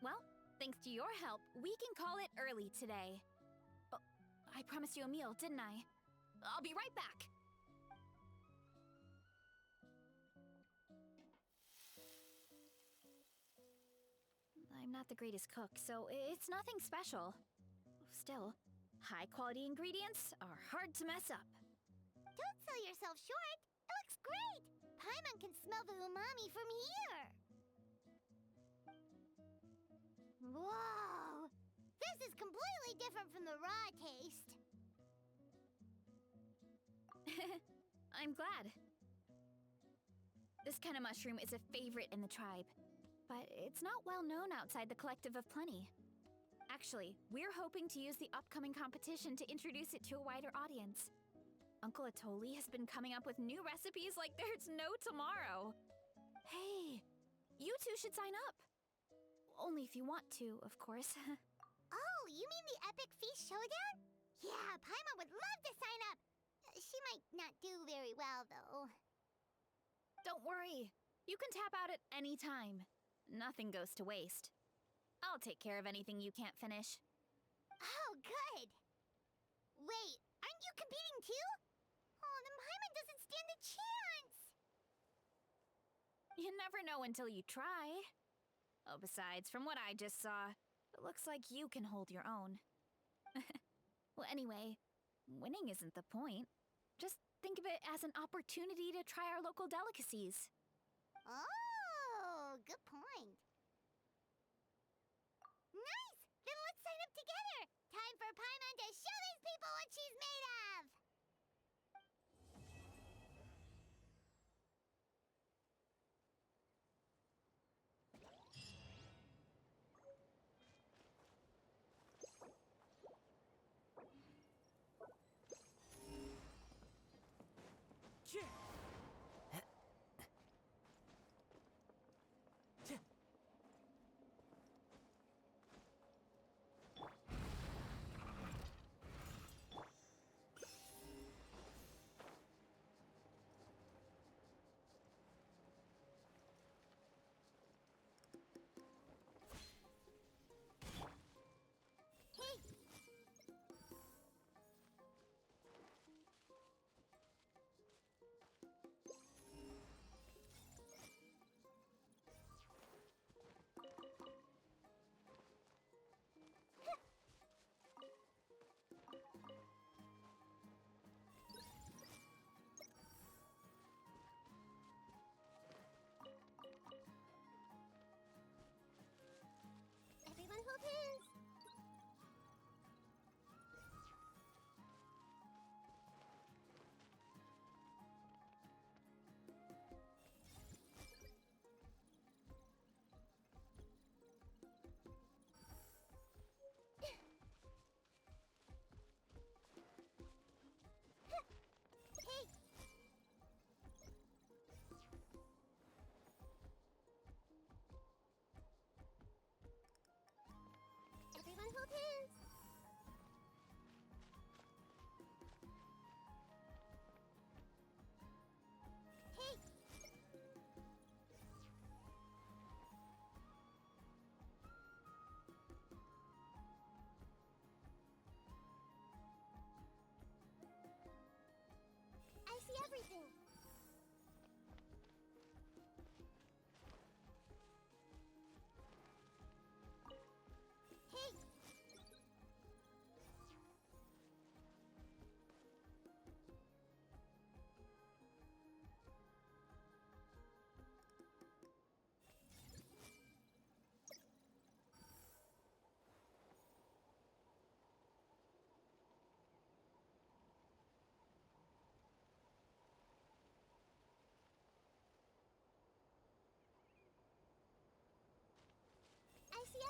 Well, thanks to your help, we can call it early today. Oh, I promised you a meal, didn't I? I'll be right back. I'm not the greatest cook, so it's nothing special. Still, high-quality ingredients are hard to mess up. Don't sell yourself short. It looks great. Paimon can smell the umami from here. Whoa! This is completely different from the raw taste. I'm glad. This kind of mushroom is a favorite in the tribe, but it's not well known outside the Collective of Plenty. Actually, we're hoping to use the upcoming competition to introduce it to a wider audience. Uncle Atoli has been coming up with new recipes like there's no tomorrow. Hey, you two should sign up. Only if you want to, of course. Oh, you mean the Epic Feast Showdown? Yeah, Paimon would love to sign up. She might not do very well, though. Don't worry. You can tap out at any time. Nothing goes to waste. I'll take care of anything you can't finish. Oh, good. Wait, aren't you competing too? Oh, then Paimon doesn't stand a chance. You never know until you try. Oh, besides, from what I just saw, it looks like you can hold your own. Well, anyway, winning isn't the point. Just think of it as an opportunity to try our local delicacies. Oh, good point.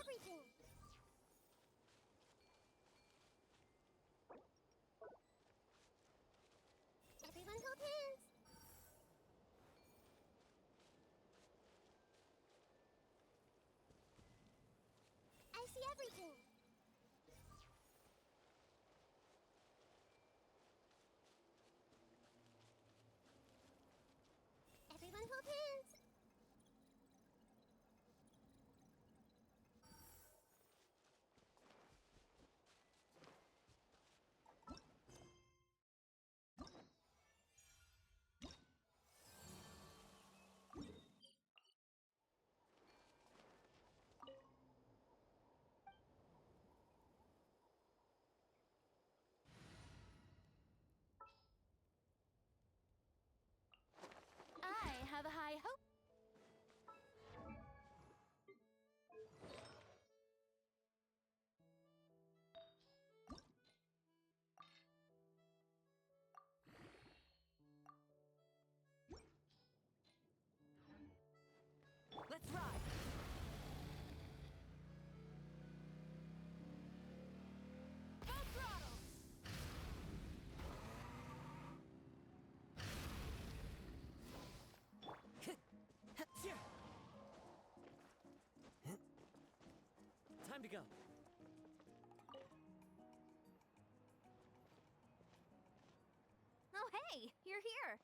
everything. Everyone hold hands. I see everything. Everyone hold hands. I have a high hope. Let's ride! Full throttle! Time to go. Oh, hey, you're here.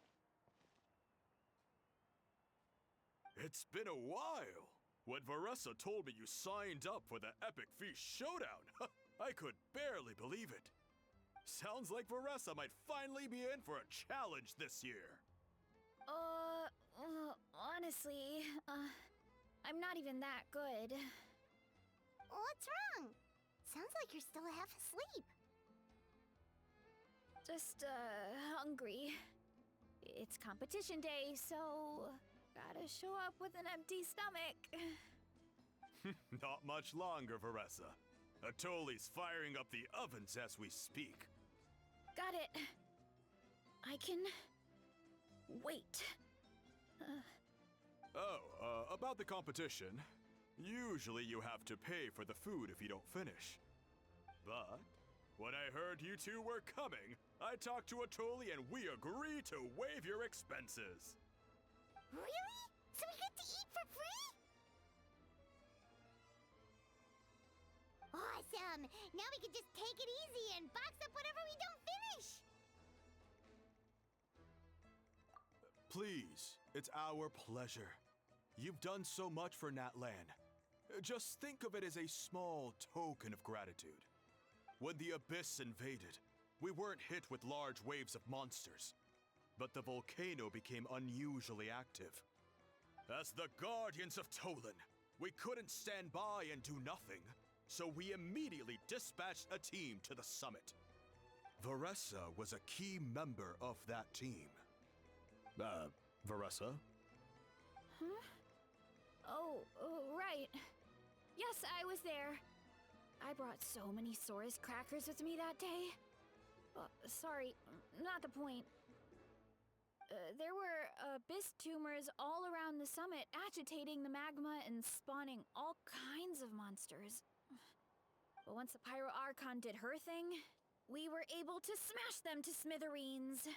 It's been a while. When Varesa told me you signed up for the Epic Feast Showdown, I could barely believe it. Sounds like Varesa might finally be in for a challenge this year. Honestly, I'm not even that good. What's wrong? Sounds like you're still half asleep. Just, hungry. It's competition day, so gotta show up with an empty stomach. Not much longer, Varesa. Atoli's firing up the ovens as we speak. Got it. I can wait. About the competition. Usually you have to pay for the food if you don't finish. But when I heard you two were coming, I talked to Atoli and we agreed to waive your expenses. Really? So we get to eat for free? Awesome! Now we can just take it easy and box up whatever we don't finish! Please, it's our pleasure. You've done so much for Natlan. Just think of it as a small token of gratitude. When the Abyss invaded, we weren't hit with large waves of monsters, but the volcano became unusually active. As the Guardians of Tolan, we couldn't stand by and do nothing, so we immediately dispatched a team to the summit. Varesa was a key member of that team. Varesa? Huh? Oh, right. Yes, I was there. I brought so many Saurus crackers with me that day. Sorry, not the point. There were abyss tumors all around the summit, agitating the magma and spawning all kinds of monsters. But once the Pyro Archon did her thing, we were able to smash them to smithereens.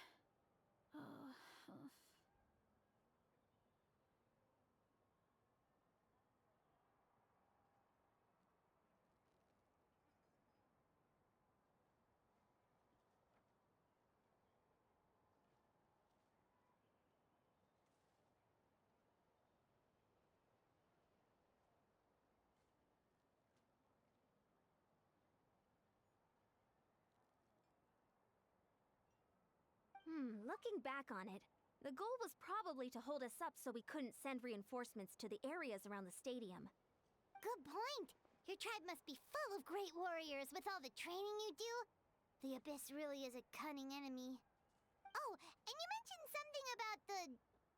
Looking back on it, the goal was probably to hold us up so we couldn't send reinforcements to the areas around the stadium. Good point. Your tribe must be full of great warriors with all the training you do. The Abyss really is a cunning enemy. Oh, and you mentioned something about the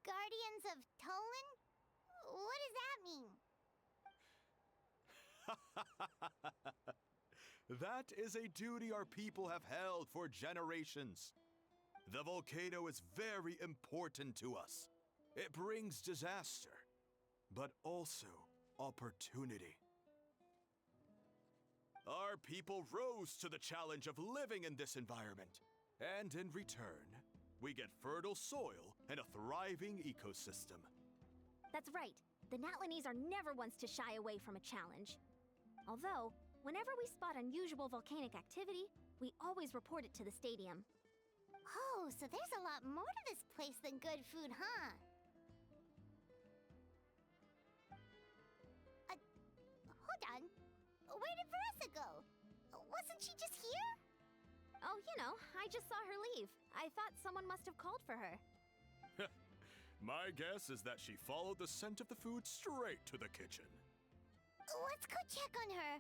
Guardians of Tolan? What does that mean? That is a duty our people have held for generations. The volcano is very important to us. It brings disaster, but also opportunity. Our people rose to the challenge of living in this environment. And in return, we get fertile soil and a thriving ecosystem. That's right. The Natlanese are never ones to shy away from a challenge. Although, whenever we spot unusual volcanic activity, we always report it to the stadium. Oh, so there's a lot more to this place than good food, huh? Hold on. Where did Varesa go? Wasn't she just here? Oh, you know, I just saw her leave. I thought someone must have called for her. My guess is that she followed the scent of the food straight to the kitchen. Let's go check on her.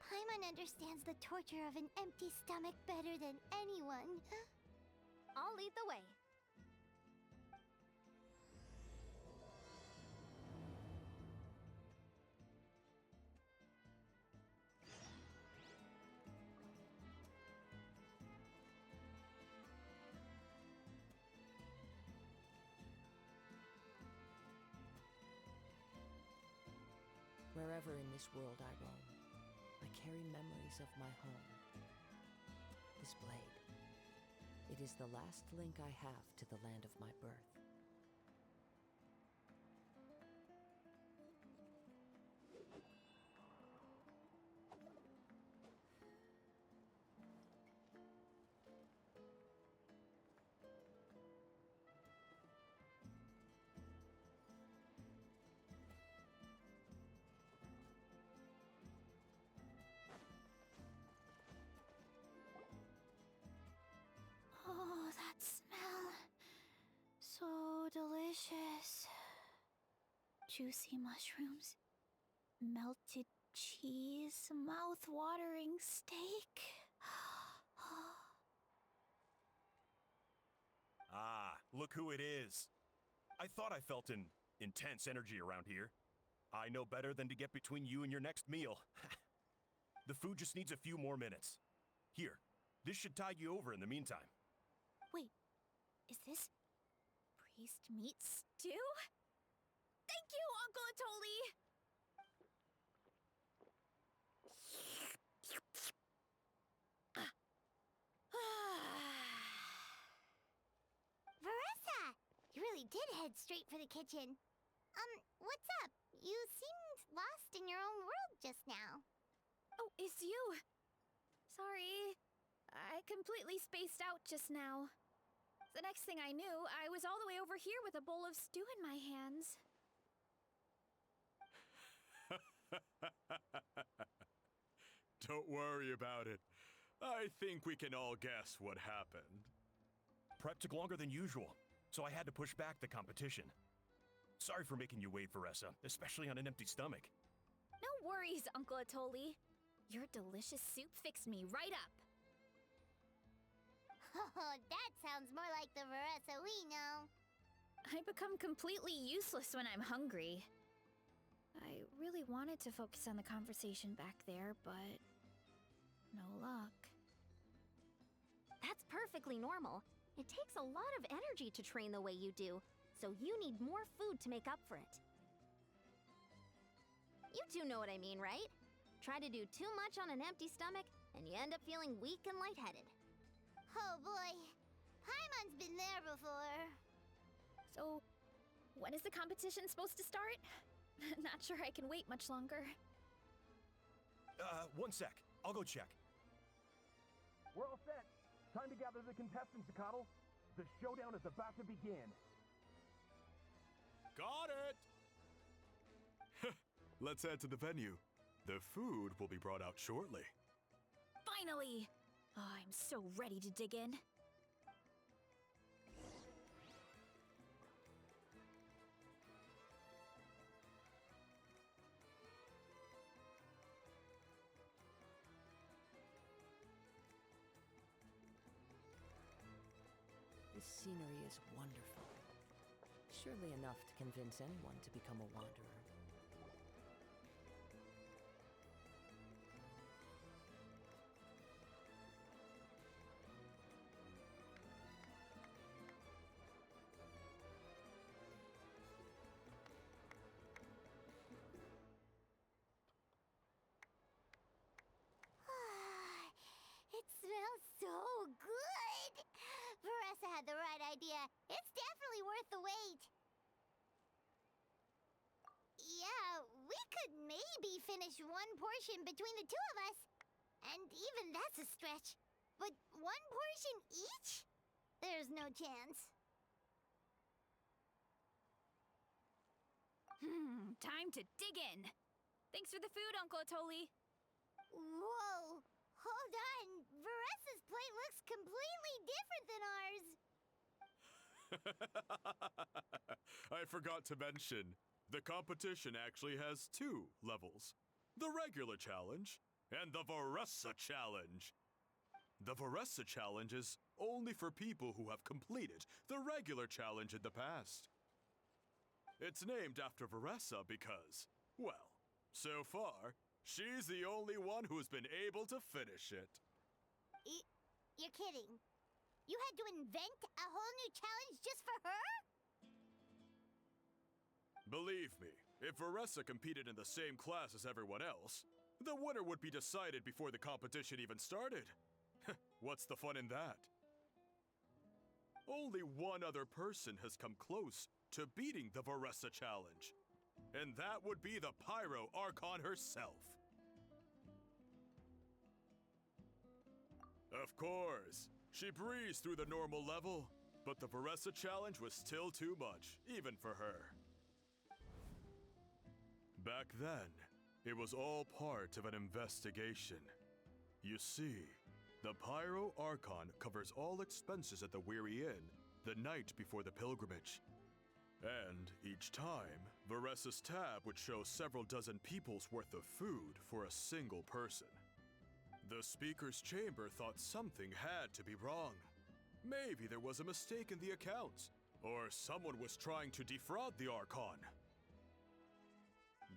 Paimon understands the torture of an empty stomach better than anyone. I'll lead the way. Wherever in this world I roam, I carry memories of my home. This blade, it is the last link I have to the land of my birth. Oh, that smell. So delicious. Juicy mushrooms, melted cheese, mouth-watering steak. Ah, look who it is. I thought I felt an intense energy around here. I know better than to get between you and your next meal. The food just needs a few more minutes. Here, this should tide you over in the meantime. Wait, is this priest meat stew? Thank you, Uncle Atoli! Varesa! You really did head straight for the kitchen. What's up? You seemed lost in your own world just now. Oh, it's you! Sorry, I completely spaced out just now. The next thing I knew, I was all the way over here with a bowl of stew in my hands. Don't worry about it. I think we can all guess what happened. Prep took longer than usual, so I had to push back the competition. Sorry for making you wait, Varesa, especially on an empty stomach. No worries, Uncle Atoli. Your delicious soup fixed me right up. Oh, that sounds more like the Varesa we know. I become completely useless when I'm hungry. I really wanted to focus on the conversation back there, but no luck. That's perfectly normal. It takes a lot of energy to train the way you do, so you need more food to make up for it. You two know what I mean, right? Try to do too much on an empty stomach, and you end up feeling weak and lightheaded. Oh boy, Paimon's been there before. So, when is the competition supposed to start? Not sure I can wait much longer. 1 sec. I'll go check. We're all set. Time to gather the contestants, Zakatl. The showdown is about to begin. Got it! Let's head to the venue. The food will be brought out shortly. Finally! Oh, I'm so ready to dig in. This scenery is wonderful. Surely enough to convince anyone to become a wanderer. idea. It's definitely worth the wait. Yeah, we could maybe finish one portion between the two of us. And even that's a stretch. But one portion each? There's no chance. Time to dig in. Thanks for the food, Uncle Atoli. Whoa! Hold on! Varesa's plate looks completely different than ours! I forgot to mention, the competition actually has 2 levels. The regular challenge and the Varesa challenge. The Varesa challenge is only for people who have completed the regular challenge in the past. It's named after Varesa because, well, so far, she's the only one who's been able to finish it. You're kidding. You had to invent a whole new challenge just for her? Believe me, if Varesa competed in the same class as everyone else, the winner would be decided before the competition even started. What's the fun in that? Only one other person has come close to beating the Varesa challenge, and that would be the Pyro Archon herself. Of course, she breezed through the normal level, but the Varesa challenge was still too much, even for her. Back then, it was all part of an investigation. You see, the Pyro Archon covers all expenses at the Weary Inn the night before the pilgrimage. And each time, Varesa's tab would show several dozen people's worth of food for a single person. The Speaker's Chamber thought something had to be wrong. Maybe there was a mistake in the accounts, or someone was trying to defraud the Archon.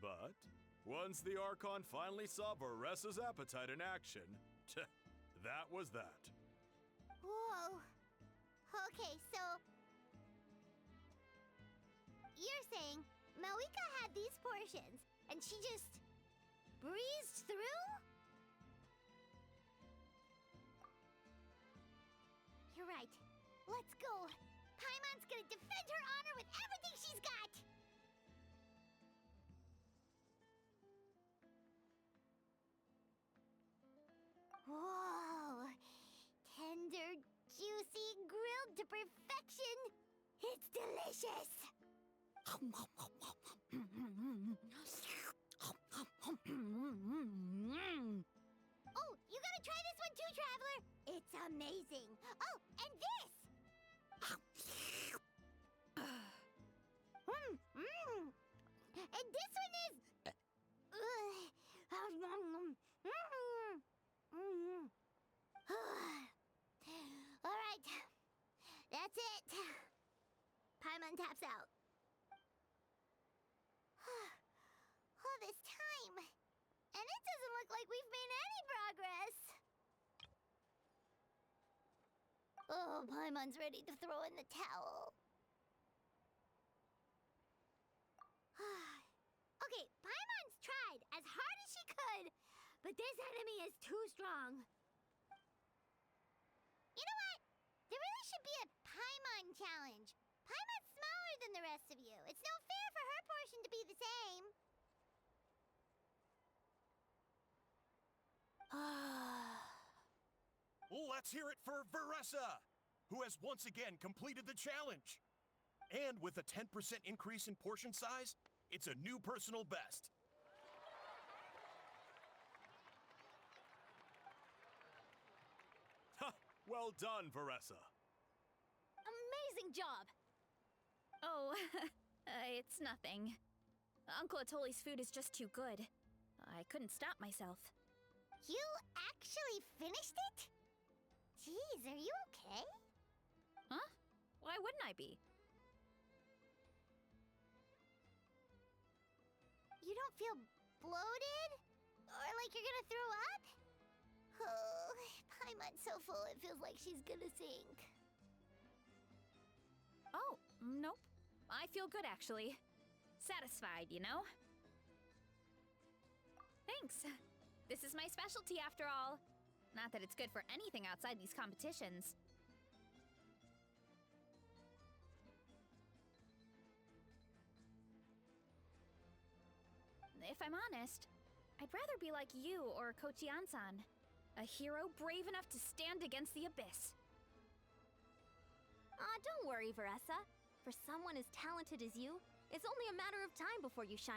But once the Archon finally saw Varesa's appetite in action, that was that. Whoa. Okay, so... You're saying Malika had these portions, and she just breezed through? You're right. Let's go. Paimon's gonna defend her honor with everything she's got! Whoa! Tender, juicy, grilled to perfection! It's delicious! Oh, you gotta try this one too, Traveler! It's amazing! Oh, and this! And this one is... Alright, that's it. Paimon taps out. All this time, and it doesn't look like we've made any progress. Oh, Paimon's ready to throw in the towel. Okay, Paimon's tried as hard as she could, but this enemy is too strong. You know what? There really should be a Paimon challenge. Paimon's smaller than the rest of you. It's no fair for her portion to be the same. Let's hear it for Varesa, who has once again completed the challenge. And with a 10% increase in portion size, it's a new personal best. Ha! Well done, Varesa. Amazing job! Oh, it's nothing. Uncle Atoli's food is just too good. I couldn't stop myself. You actually finished it? Jeez, are you okay? Huh? Why wouldn't I be? You don't feel bloated? Or like you're gonna throw up? Oh, Paimon's so full it feels like she's gonna sink. Oh, nope. I feel good, actually. Satisfied, you know? Thanks. This is my specialty, after all. Not that it's good for anything outside these competitions. if I'm honest, I'd rather be like you or Kochian-san. A hero brave enough to stand against the abyss. Don't worry, Varesa. For someone as talented as you, it's only a matter of time before you shine